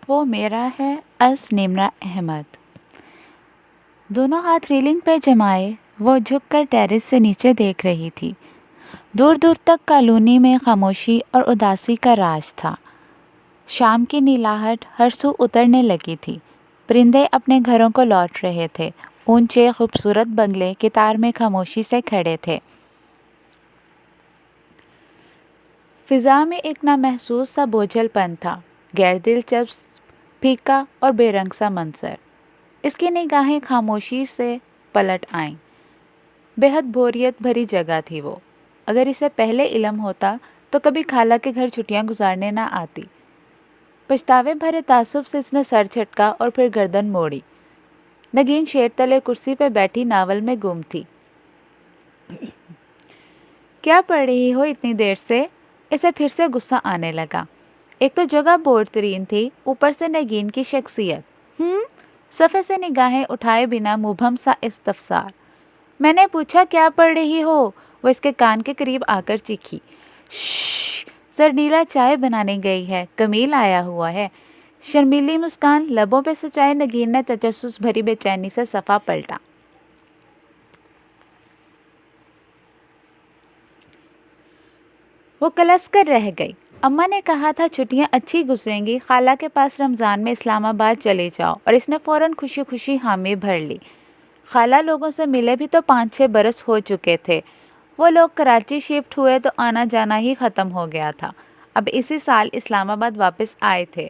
وہ میرا ہے از نیمرا احمد۔ دونوں ہاتھ ریلنگ پہ جمائے وہ جھک کر ٹیرس سے نیچے دیکھ رہی تھی۔ دور دور تک کالونی میں خاموشی اور اداسی کا راج تھا۔ شام کی نیلاہٹ ہر سو اترنے لگی تھی۔ پرندے اپنے گھروں کو لوٹ رہے تھے۔ اونچے خوبصورت بنگلے قطار میں خاموشی سے کھڑے تھے۔ فضا میں ایک نامحسوس سا بوجھل پن تھا، غیر دلچسپ، پھیکا اور بے رنگ سا منظر۔ اس کی نگاہیں خاموشی سے پلٹ آئیں۔ بے حد بوریت بھری جگہ تھی وہ۔ اگر اسے پہلے علم ہوتا تو کبھی خالہ کے گھر چھٹیاں گزارنے نہ آتی۔ پچھتاوے بھرے تعصب سے اس نے سر جھٹکا اور پھر گردن موڑی۔ نگین شیر تلے کرسی پہ بیٹھی ناول میں گم تھی۔ کیا پڑھ رہی ہو اتنی دیر سے؟ اسے پھر سے غصہ آنے لگا۔ ایک تو جگہ بور ترین تھی، اوپر سے نگین کی شخصیت۔ صفحے سے نگاہیں اٹھائے بنا مبہم سا استفسار۔ میں نے پوچھا کیا پڑھ رہی ہو؟ وہ اس کے کان کے قریب آ کر چیخی۔ شش! زرنیلا چائے بنانے گئی ہے، کمیل آیا ہوا ہے۔ شرمیلی مسکان لبوں پہ سچائے نگین نے تجسس بھری بے چینی سے صفحہ پلٹا۔ وہ کلس کر رہ گئی۔ اماں نے کہا تھا چھٹیاں اچھی گزریں گی، خالہ کے پاس رمضان میں اسلام آباد چلے جاؤ، اور اس نے فوراً خوشی خوشی حامی بھر لی۔ خالہ لوگوں سے ملے بھی تو 5-6 برس ہو چکے تھے۔ وہ لوگ کراچی شفٹ ہوئے تو آنا جانا ہی ختم ہو گیا تھا۔ اب اسی سال اسلام آباد واپس آئے تھے۔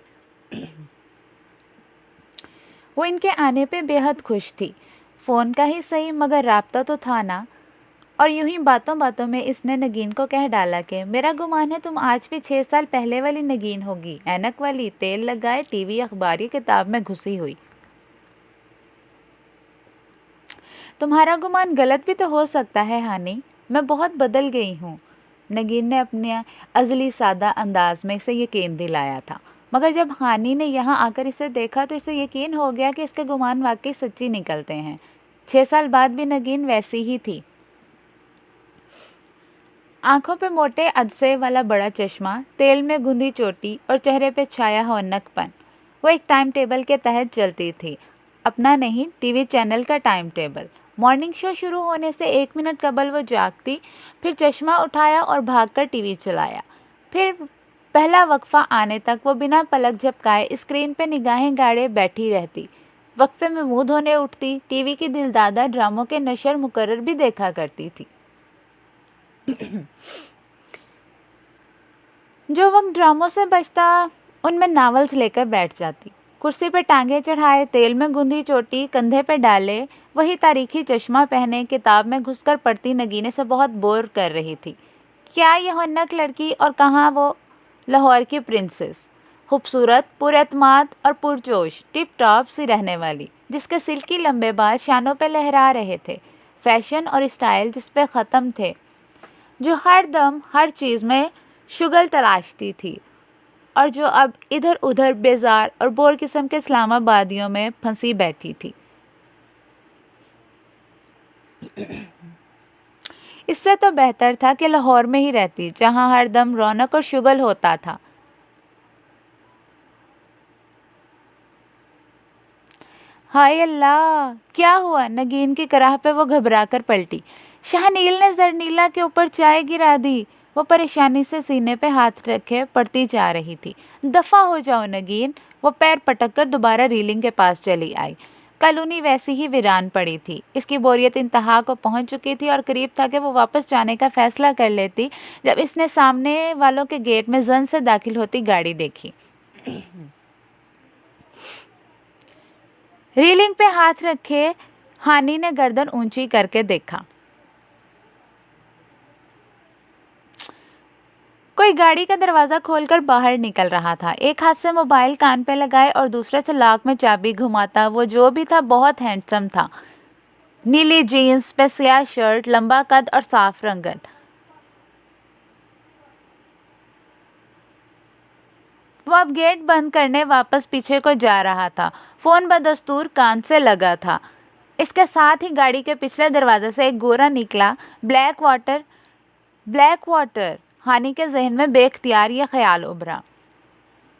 وہ ان کے آنے پہ بے حد خوش تھی۔ فون کا ہی صحیح مگر رابطہ تو تھا نا۔ اور یوں ہی باتوں باتوں میں اس نے نگین کو کہہ ڈالا کہ میرا گمان ہے تم آج بھی 6 سال پہلے والی نگین ہوگی، اینک والی، تیل لگائے، ٹی وی اخباری کتاب میں گھسی ہوئی۔ تمہارا گمان غلط بھی تو ہو سکتا ہے ہانی، میں بہت بدل گئی ہوں۔ نگین نے اپنے ازلی سادہ انداز میں اسے یقین دلایا تھا، مگر جب ہانی نے یہاں آ کر اسے دیکھا تو اسے یقین ہو گیا کہ اس کے گمان واقعی سچی نکلتے ہیں۔ 6 سال بعد بھی نگین ویسی ہی تھی۔ آنکھوں پہ موٹے عدسے والا بڑا چشمہ، تیل میں گندھی چوٹی اور چہرے پہ چھایا ہونک پن۔ وہ ایک ٹائم ٹیبل کے تحت چلتی تھی، اپنا نہیں، ٹی وی چینل کا ٹائم ٹیبل۔ مارننگ شو شروع ہونے سے 1 منٹ قبل وہ جاگتی، پھر چشمہ اٹھایا اور بھاگ کر ٹی وی چلایا۔ پھر پہلا وقفہ آنے تک وہ بنا پلک جھپکائے اسکرین پہ نگاہیں گاڑے بیٹھی رہتی۔ وقفے میں منہ دھونے اٹھتی، ٹی وی کی دلدادہ ڈراموں کے نشر مقرر بھی دیکھا کرتی تھی۔ جو وقت ڈراموں سے بچتا ان میں ناولز لے کر بیٹھ جاتی، کرسی پہ ٹانگیں چڑھائے، تیل میں گندھی چوٹی کندھے پہ ڈالے، وہی تاریخی چشمہ پہنے، کتاب میں گھس کر پڑھتی نگینے سے بہت بور کر رہی تھی۔ کیا یہ ہنک لڑکی اور کہاں وہ لاہور کی پرنسس، خوبصورت، پر اعتماد اور پرجوش، ٹپ ٹاپ سی رہنے والی، جس کے سلکی لمبے بال شانوں پہ لہرا رہے تھے، فیشن اور اسٹائل جس پہ ختم تھے، جو ہر دم ہر چیز میں شگل تلاشتی تھی، اور جو اب ادھر ادھر بیزار اور بور قسم کے اسلام آبادیوں میں پھنسی بیٹھی تھی۔ اس سے تو بہتر تھا کہ لاہور میں ہی رہتی، جہاں ہر دم رونق اور شگل ہوتا تھا۔ ہائے اللہ! کیا ہوا؟ نگین کی کراہ پہ وہ گھبرا کر پلٹی۔ شاہنیل نے زرنیلا کے اوپر چائے گرا دی۔ وہ پریشانی سے سینے پہ ہاتھ رکھے پڑھتی جا رہی تھی۔ دفع ہو جاؤ نگین! وہ پیر پٹک کر دوبارہ ریلنگ کے پاس چلی آئی۔ کالونی ویسی ہی ویران پڑی تھی۔ اس کی بوریت انتہا کو پہنچ چکی تھی اور قریب تھا کہ وہ واپس جانے کا فیصلہ کر لیتی، جب اس نے سامنے والوں کے گیٹ میں زن سے داخل ہوتی گاڑی دیکھی۔ ریلنگ پہ ہاتھ رکھے ہانی نے گردن اونچی کر کے دیکھا۔ کوئی گاڑی کا دروازہ کھول کر باہر نکل رہا تھا۔ ایک ہاتھ سے موبائل کان پہ لگائے اور دوسرے سے لاک میں چابی گھماتا وہ جو بھی تھا بہت ہینڈسم تھا۔ نیلی جینز پہ سیاہ شرٹ، لمبا قد اور صاف رنگت۔ وہ اب گیٹ بند کرنے واپس پیچھے کو جا رہا تھا۔ فون بدستور کان سے لگا تھا۔ اس کے ساتھ ہی گاڑی کے پچھلے دروازے سے ایک گورا نکلا۔ Black water! ہانی کے ذہن میں بے اختیار یہ خیال ابھرا۔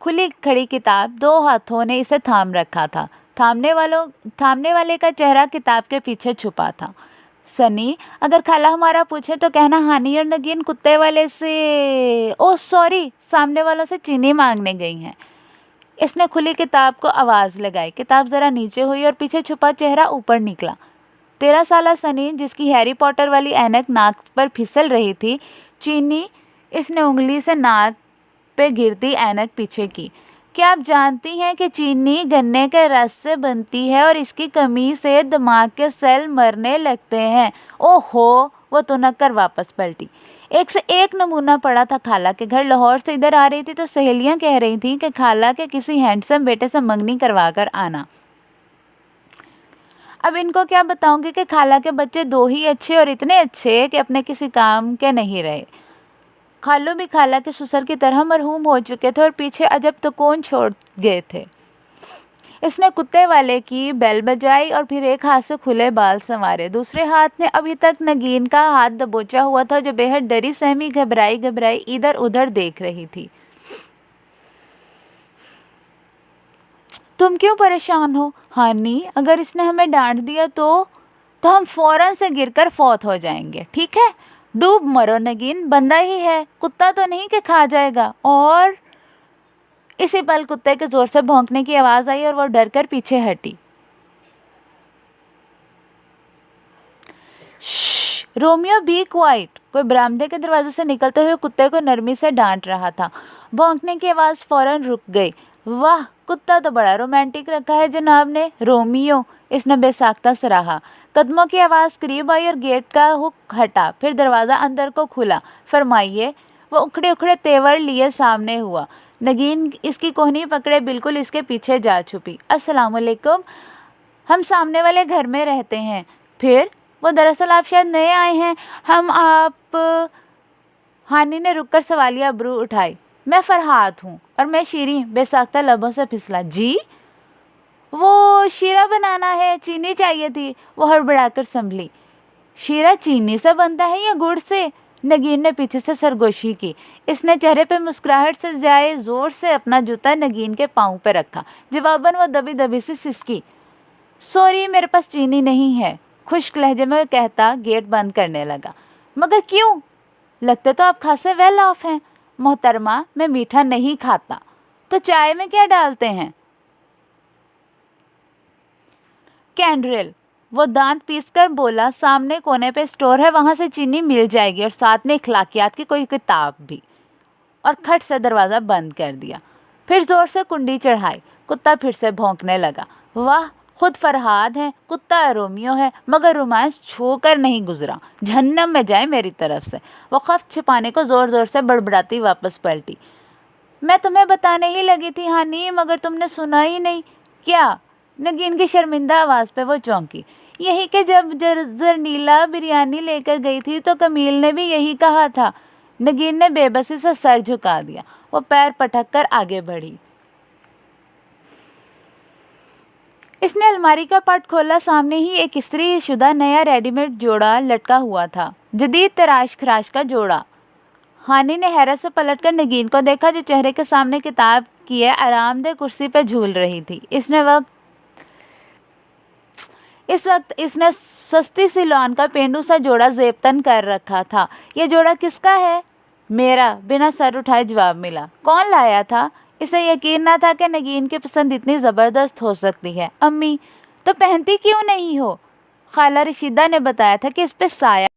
کھلی کھڑی کتاب 2 ہاتھوں نے اسے تھام رکھا تھا. تھامنے والے کا چہرہ کتاب کے پیچھے چھپا تھا. سنی، اگر خالہ ہمارا پوچھے تو کہنا ہانی اور نگین کتے والے سے سوری، سامنے والوں سے چینی مانگنے گئی ہیں. اس نے کھلی کتاب کو آواز لگائی. کتاب ذرا نیچے ہوئی اور پیچھے چھپا چہرہ اوپر نکلا. 13 سالہ سنی، جس کی ہیری پوٹر والی اینک ناک پر پھسل رہی تھی، چینی. اس نے انگلی سے ناک پہ گرتی اینک پیچھے کی. کیا آپ جانتی ہیں کہ چینی گنے کے رس سے بنتی ہے اور اس کی کمی سے دماغ کے سیل مرنے لگتے ہیں؟ وہ تنک کر واپس پلٹی. ایک سے ایک نمونہ پڑا تھا خالہ کے گھر. لاہور سے ادھر آ رہی تھی تو سہیلیاں کہہ رہی تھیں کہ خالہ کے کسی ہینڈسم بیٹے سے منگنی کروا کر آنا. اب ان کو کیا بتاؤں گی کہ خالہ کے بچے 2 ہی اچھے اور اتنے اچھے کہ اپنے کسی کام کے نہیں رہے. خالو بھی خالہ کے سسر کی طرح مرحوم ہو چکے تھے اور پیچھے عجب تکون چھوڑ گئے تھے. اس نے کتے والے کی بیل بجائی اور پھر ایک ہاتھ سے کھلے بال سنوارے. دوسرے ہاتھ نے ابھی تک نگین کا ہاتھ دبوچا ہوا تھا جو بے حد ڈری سہمی گھبرائی ادھر ادھر دیکھ رہی تھی. تم کیوں پریشان ہو ہانی؟ اگر اس نے ہمیں ڈانٹ دیا تو ہم فوراً سے گر کر فوت ہو جائیں گے. ٹھیک ہے، ڈوب مرو نگین، بندہ ہی ہے، کتا تو نہیں کہ کھا جائے گا. اور اسی پل کتے کے زور سے بھونکنے کی آواز آئی اور وہ ڈر کر پیچھے ہٹی. Romeo be quiet. کوئی برآمدے کے دروازے سے نکلتے ہوئے کتے کو نرمی سے ڈانٹ رہا تھا. بھونکنے کی آواز فوراً رک گئی. واہ، کتا تو بڑا رومانٹک رکھا ہے جناب نے. رومیو، اس نے بے ساختہ سراہا. قدموں کی آواز قریب آئی اور گیٹ کا ہک ہٹا. پھر دروازہ اندر کو کھلا. فرمائیے. وہ اکھڑے اکھڑے تیور لیے سامنے ہوا. نگین اس کی کوہنی پکڑے بالکل اس کے پیچھے جا چھپی. السلام علیکم، ہم سامنے والے گھر میں رہتے ہیں. پھر وہ دراصل آپ شاید نئے آئے ہیں. آپ ہانی نے رک کر سوالیہ ابرو اٹھائی. میں فرحات ہوں. اور میں شیریں. بے ساختہ لبوں سے پھسلا. جی؟ وہ شیرہ بنانا ہے، چینی چاہیے تھی. وہ ہڑبڑا کر سنبھلی. شیرہ چینی سے بنتا ہے یا گڑ سے؟ نگین نے پیچھے سے سرگوشی کی. اس نے چہرے پہ مسکراہٹ سے جائے زور سے اپنا جوتا نگین کے پاؤں پہ رکھا. جواباً وہ دبی دبی سی سسکی. سوری، میرے پاس چینی نہیں ہے، خشک لہجے میں کہتا گیٹ بند کرنے لگا. مگر کیوں؟ لگتے تو آپ خاصے ویل آف ہیں. محترمہ، میں میٹھا نہیں کھاتا. تو چائے میں کیا ڈالتے ہیں؟ کینڈرل. وہ دانت پیس کر بولا. سامنے کونے پہ اسٹور ہے، وہاں سے چینی مل جائے گی اور ساتھ میں اخلاقیات کی کوئی کتاب بھی. اور کھٹ سے دروازہ بند کر دیا. پھر زور سے کنڈی چڑھائی. کتا پھر سے بھونکنے لگا. واہ، خود فرحاد ہے، کتا رومیو ہے، مگر رومانس چھو کر نہیں گزرا. جہنم میں جائے میری طرف سے. وہ خفت چھپانے کو زور زور سے بڑبڑاتی واپس پلٹی. میں تمہیں بتانے ہی لگی تھی ہانی، مگر تم نے سنا ہی نہیں. کیا؟ نگین کی شرمندہ آواز پہ وہ چونکی. یہی کہ جب زرنیلا بریانی لے کر گئی تھی تو کمیل نے بھی یہی کہا تھا. نگین نے بے بسی سے سر جھکا دیا. وہ پیر پٹک کر آگے بڑھی. اس نے الماری کا پٹ کھولا. سامنے ہی ایک استری شدہ نیا ریڈی میڈ جوڑا لٹکا ہوا تھا. جدید تراش خراش کا جوڑا. ہانی نے حیرت سے پلٹ کر نگین کو دیکھا جو چہرے کے سامنے کتاب کیے آرام دہ کرسی پہ جھول رہی تھی. اس وقت اس نے سستی سی لون کا پینڈو سا جوڑا زیبتن کر رکھا تھا. یہ جوڑا کس کا ہے؟ میرا. بنا سر اٹھائے جواب ملا. کون لایا تھا؟ اسے یقین نہ تھا کہ نگین کی پسند اتنی زبردست ہو سکتی ہے. امی. تو پہنتی کیوں نہیں ہو؟ خالہ رشیدہ نے بتایا تھا کہ اس پہ سایہ